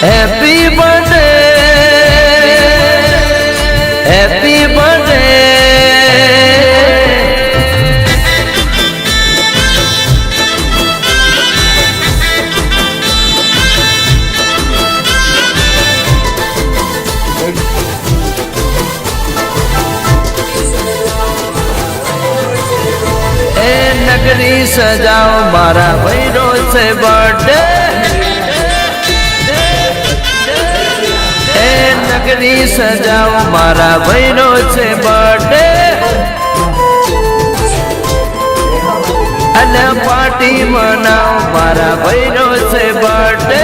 happy birthday happy birthday नगरी सजाओ मारा भैरो से बर्थडे नगरी सजाओ मारा भैरो से बर्थडे अल पार्टी मनाओ मारा भैरो से बर्थडे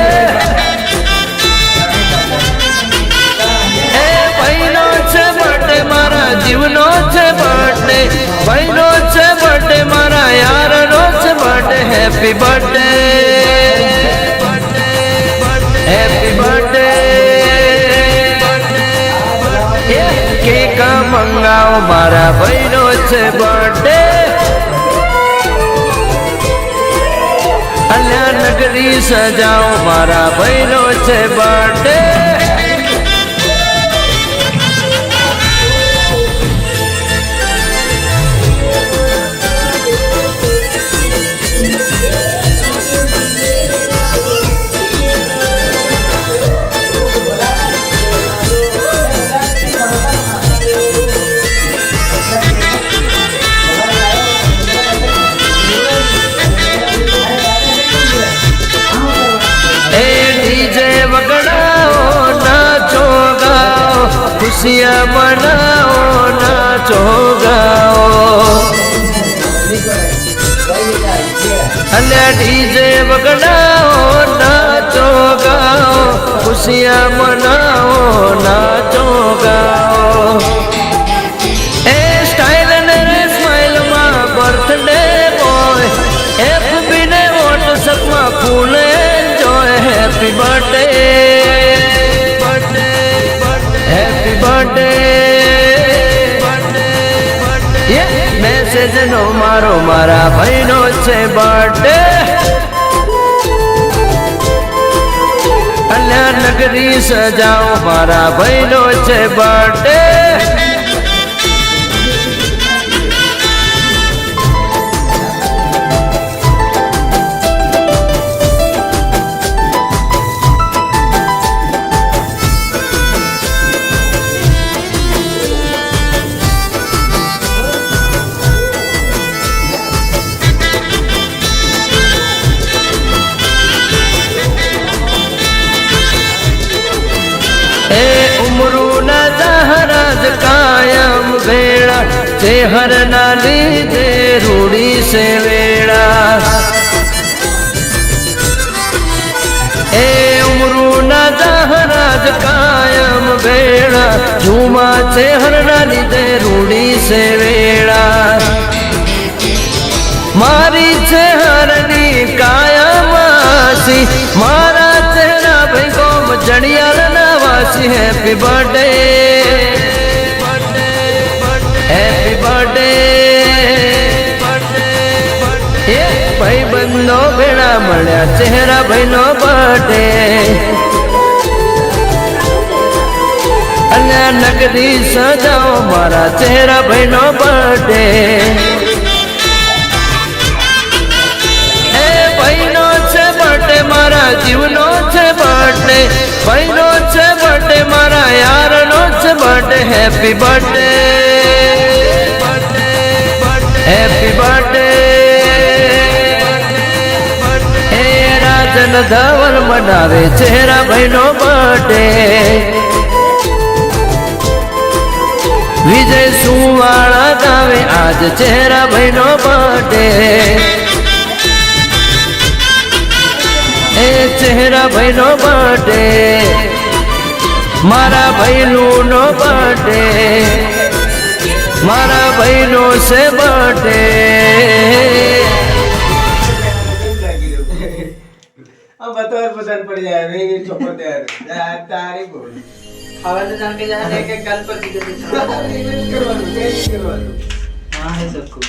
भैरो से बर्थडे मारा जीवनो से बर्थडे भैरो से बर्थडे मारा यार रोज birthday happy birthday happy birthday cake मंगाओ मारा भैरो से बर्थडे अल्या नगरी सजाओ मारा भैरो से बर्थडे खुशियाँ मनाओ नाचो गाओ अल्लाह डीजे बगड़ाओ नाचो गाओ खुशियाँ मनाओ नाचो गाओ ए स्टाइल ने स्माइल माँ बर्थडे बॉय एफबी ने व्हाट्सएप माँ फूल enjoy happy birthday happy birthday ये मैसेज नो मारो मारा बहनो से बर्थडे अल्लाह नगरी सजाओ मारा बहनो से बर्थडे कायम बेड़ा चेहर नाली दे रूड़ी से वेड़ा ए उमरू ना जहराज कायम बेड़ा झूमा चेहर नाली दे रूड़ी से वेड़ा मारी चेहरनी कायमासी मारा चेहरा भाई को जड़ियाल नवासी हैप्पी बर्थडे हैप्पी बर्थडे भाई बंदो भेड़ा मळ्या चेहरा भाईनो बर्थडे अल्लाह नगरी सजाओ मारा चेहरा भाईनो बर्थडे भाईनो छे बर्थडे मारा जीवनो छे बर्थडे भाईनो छे बर्थडे मारा यारनो छे birthday happy birthday happy birthday हे राजन धवल मनावे चेहरा भाईनो बर्थडे विजय सुवाड़ा गावे आज चेहरा भाईनो बर्थडे चेहरा भाईनो बर्थडे मारा भाईलू नो बर्थडे मारा भाईनो से बर्थडे अब बतौर बदल पड़ जाए रे ये चोपड़ दे यार तारी बोल खबर तो जान के जाने एक एक गल पर वीडियो दिखा करवा लो हां है सबको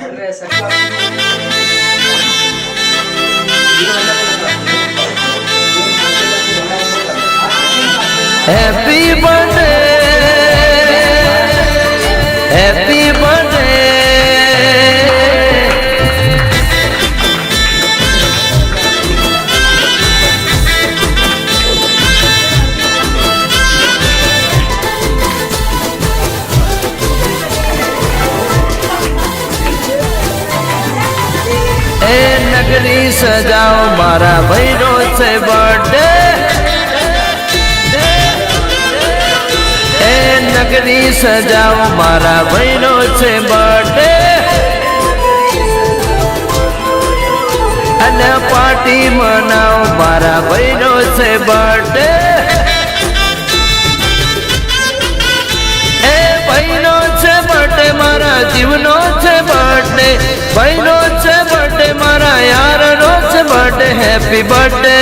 अरे सबका ये वाला હેપી બર્થડે હેપી બર્થડે એ નગરી સજાઓ મારા ભાઈનો છે બર્થડે એ નગરી સજાઓ મારા ભાઈનો છે બર્થડે અને પાર્ટી મનાવો મારા ભાઈનો છે બર્થડે એ ભાઈનો છે બર્થડે મારા જીવનો છે બર્થડે ભાઈનો છે બર્થડે મારા યારનો છે birthday happy birthday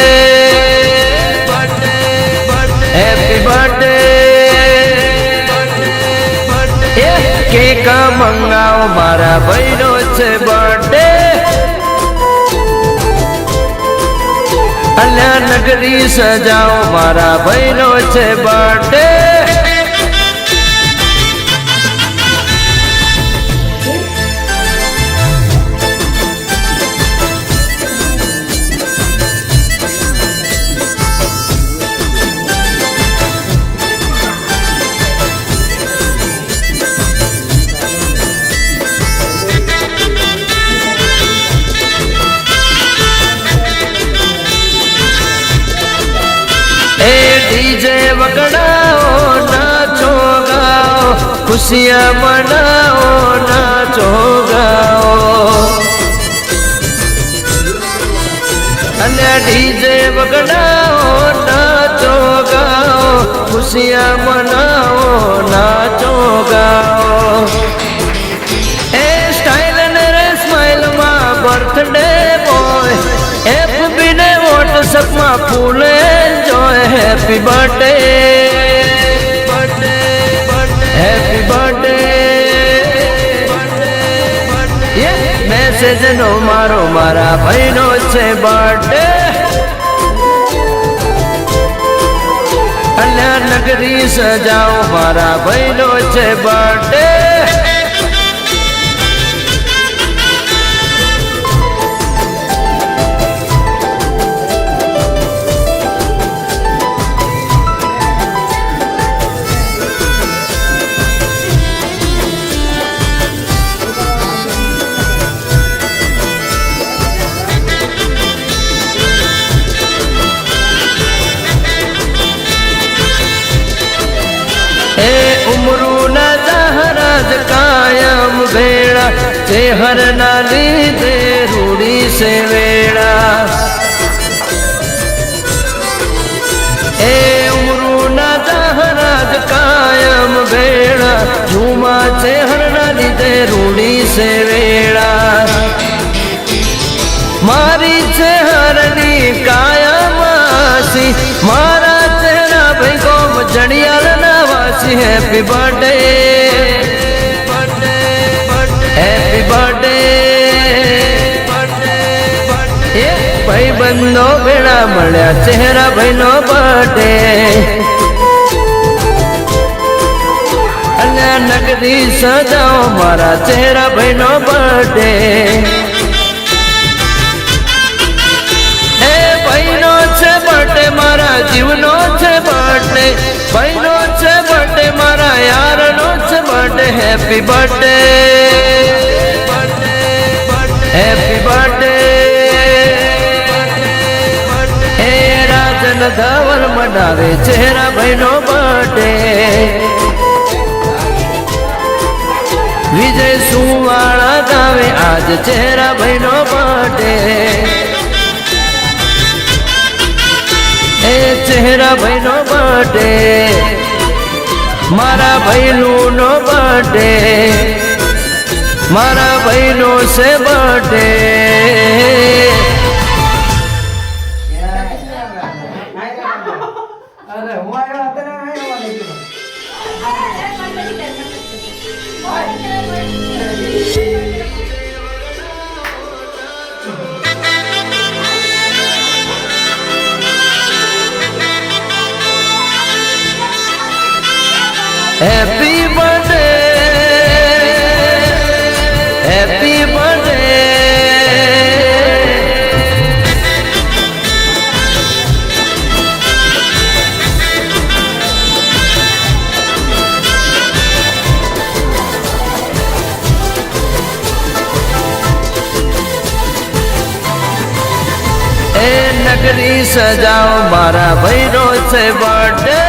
happy birthday cake મંગાવો મારા ભાઈનો છે બર્થડે અલ્યા નગરી સજાઓ મારા ભાઈનો છે બર્થડે डीजे वगड़ाओ नाचो गाओ खुशियाँ मनाओ नाचो गाओ अल्लाह डीजे वगड़ाओ नाचो गाओ खुशियाँ मनाओ नाचो गाओ ए स्टाइल ने रे स्माइल मा बर्थडे बॉय एफबी ने व्हाट्सएप मा फूल enjoy happy birthday happy birthday ये मैसेज नो मारो मारा भाईनो छे बर्थडे अल्लाह नगरी सजाओ मारा भाईनो छे बर्थडे उमरू न जहराज कायम बेड़ा चेहर न लीधे रूड़ी से वेड़ा ए उमरू न जहराज कायम बेड़ा झूमा चेहर न लीधे रूड़ी से वेड़ा मारी चेहरनी कायम आसी मारा चेहरा भाई को जड़ियाल नवासी हैप्पी बर्थडे हैप्पी बर्थडे ये भाई बंदो बेड़ा मळ्या चेहरा भाईनो बर्थडे अल्लाह नगरी सजाओ मारा चेहरा भाईनो बर्थडे बर्थडे मारा जीवनो छे बर्थडे भाईनो छे बर्थडे मारा यारनो छे birthday happy birthday happy birthday हे राजन धवल मनावे चेहरा भाईनो बर्थडे विजय सुवाड़ा गावे आज चेहरा भाईनो बर्थडे चेहरा भाईनो बर्थडे मारा भाईलू नो बर्थडे मारा भाईनो से बर्थडे अरे હું આવ્યો અત્યારે આવ્યો નહીં હેપી બર્થડે હેપી બર્થડે એ નગરી સજાઓ મારા ભાઈનો છે બર્થડે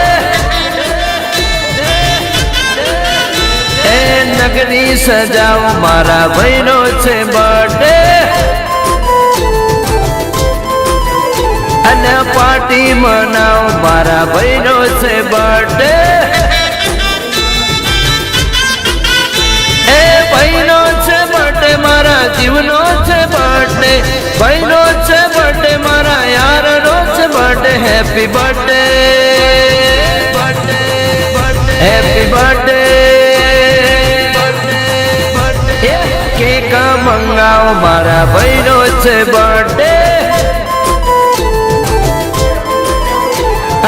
એ નગરી સજાઓ મારા ભાઈનો છે બર્થડે અને પાર્ટી મનાવો મારા ભાઈનો છે બર્થડે એ ભાઈનો છે બર્થડે મારા જીવનો છે બર્થડે ભાઈનો છે બર્થડે મારા યારનો છે birthday happy birthday happy birthday cake મંગાવો મારા ભાઈનો છે બર્થડે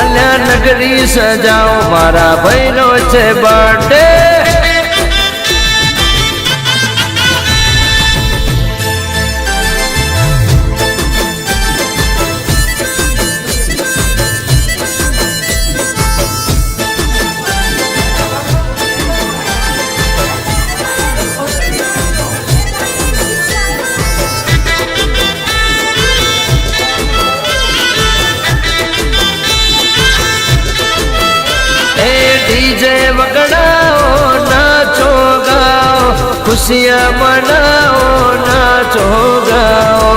અને નગરી સજાઓ મારા ભાઈનો છે બર્થડે डीजे वगड़ाओ नाचो गाओ खुशियाँ मनाओ नाचो गाओ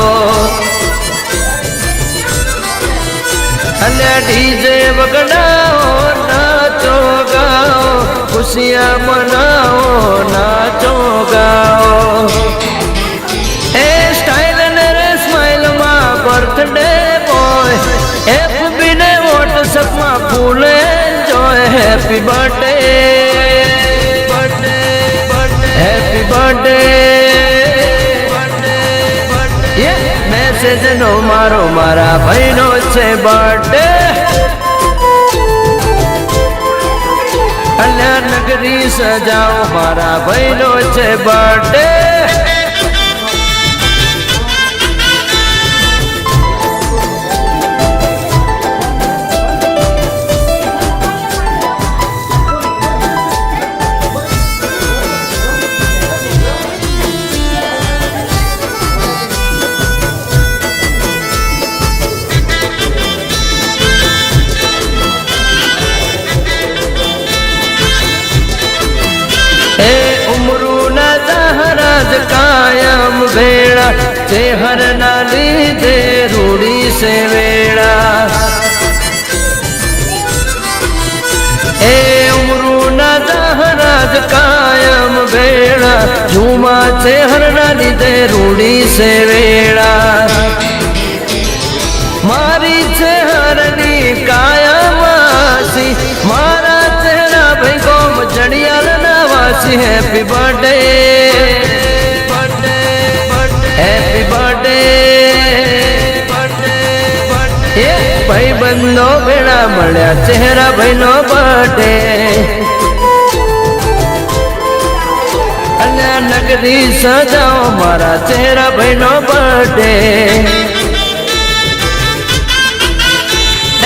अल्लाह डीजे वगड़ाओ नाचो गाओ खुशियाँ मनाओ नाचो गाओ ए स्टाइल ने रे स्माइल माँ बर्थडे बॉय एफबी ने व्हाट्सएप माँ फूले हैप्पी बर्थडे हैप्पी बर्थडे ये मैसेज नो मारो मारा भाईनो छे बर्थडे अल्लाह नगरी सजाओ मारा भाईनो छे बर्थडे कायम बेड़ा चेहर नाली दे रूड़ी से वेड़ा ए उमरू ना जहराज कायम बेड़ा झूमा चेहर नाली दे रूड़ी से वेड़ा मारी चेहरनी कायम आसी मारा चेहरा भाई गोम जड़ियाल नवासी हैप्पी बर्थडे हैप्पी बर्थडे भाई बंदो भेड़ा मळ्या चेहरा भाईनो बर्थडे अल्लाह नगरी सजाओ मारा चेहरा भाईनो बर्थडे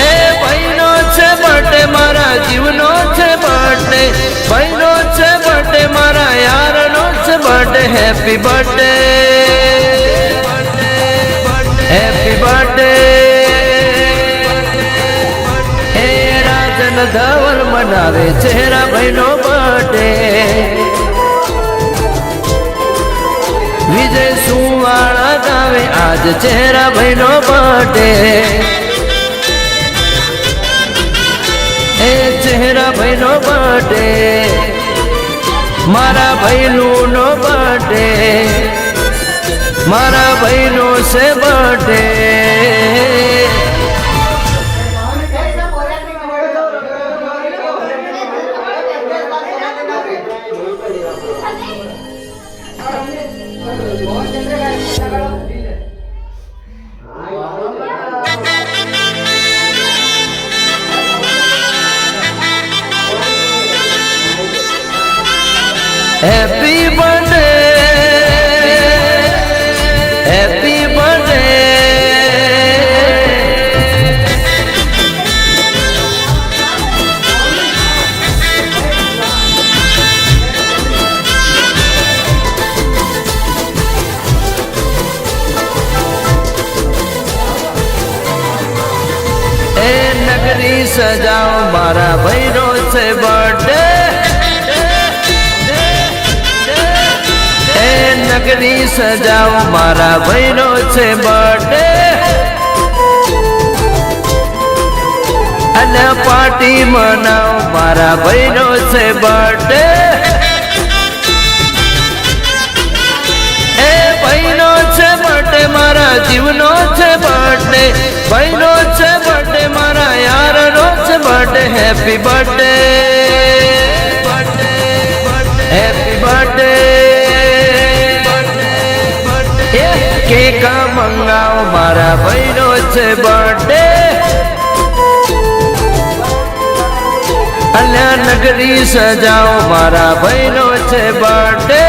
ए भाईनो छे बर्थडे मारा जीवनो छे बर्थडे भाईनो छे बर्थडे मारा यारनो छे birthday happy birthday happy birthday हे राजन धवल मनावे चेहरा भाईनो बर्थडे विजय सुवाड़ा गावे आज चेहरा भाईनो बर्थडे हे चेहरा भाईनो बर्थडे मारा भाईलू नो बर्थडे मारा भाईनो से birthday happy birthday happy birthday એ નગરી સજાઓ મારા ભાઈનો છે બર્થડે નગરી સજાઓ મારા ભાઈનો છે બર્થડે અને પાર્ટી મનાવો મારા ભાઈનો છે બર્થડે એ ભાઈનો છે બર્થડે મારા જીવનો છે બર્થડે ભાઈનો છે બર્થડે મારા યારનો છે birthday happy birthday happy birthday cake મંગાવો મારા ભાઈનો છે બર્થડે અલ્યા નગરી સજાઓ મારા ભાઈનો છે બર્થડે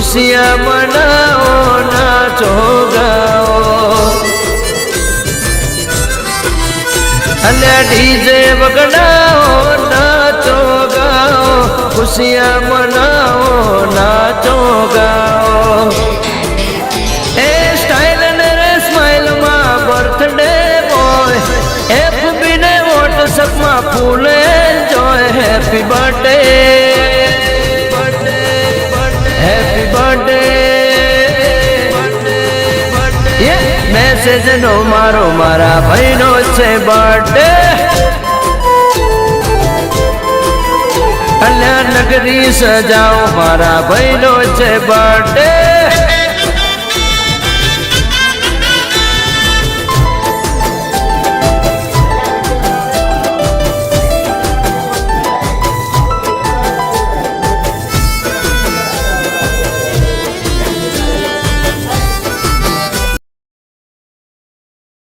खुशियाँ मनाओ नाचो गाओ अल्लाह डीजे बगड़ाओ नाचो गाओ खुशियाँ मनाओ नाचो गाओ ए स्टाइल ने रे स्माइल माँ बर्थडे बॉय एफबी ने व्हाट्सएप माँ फूल enjoy happy birthday happy birthday message નો મારો મારા ભાઈનો છે બર્થડે અલ્યા નગરી સજાઓ મારા ભાઈનો છે બર્થડે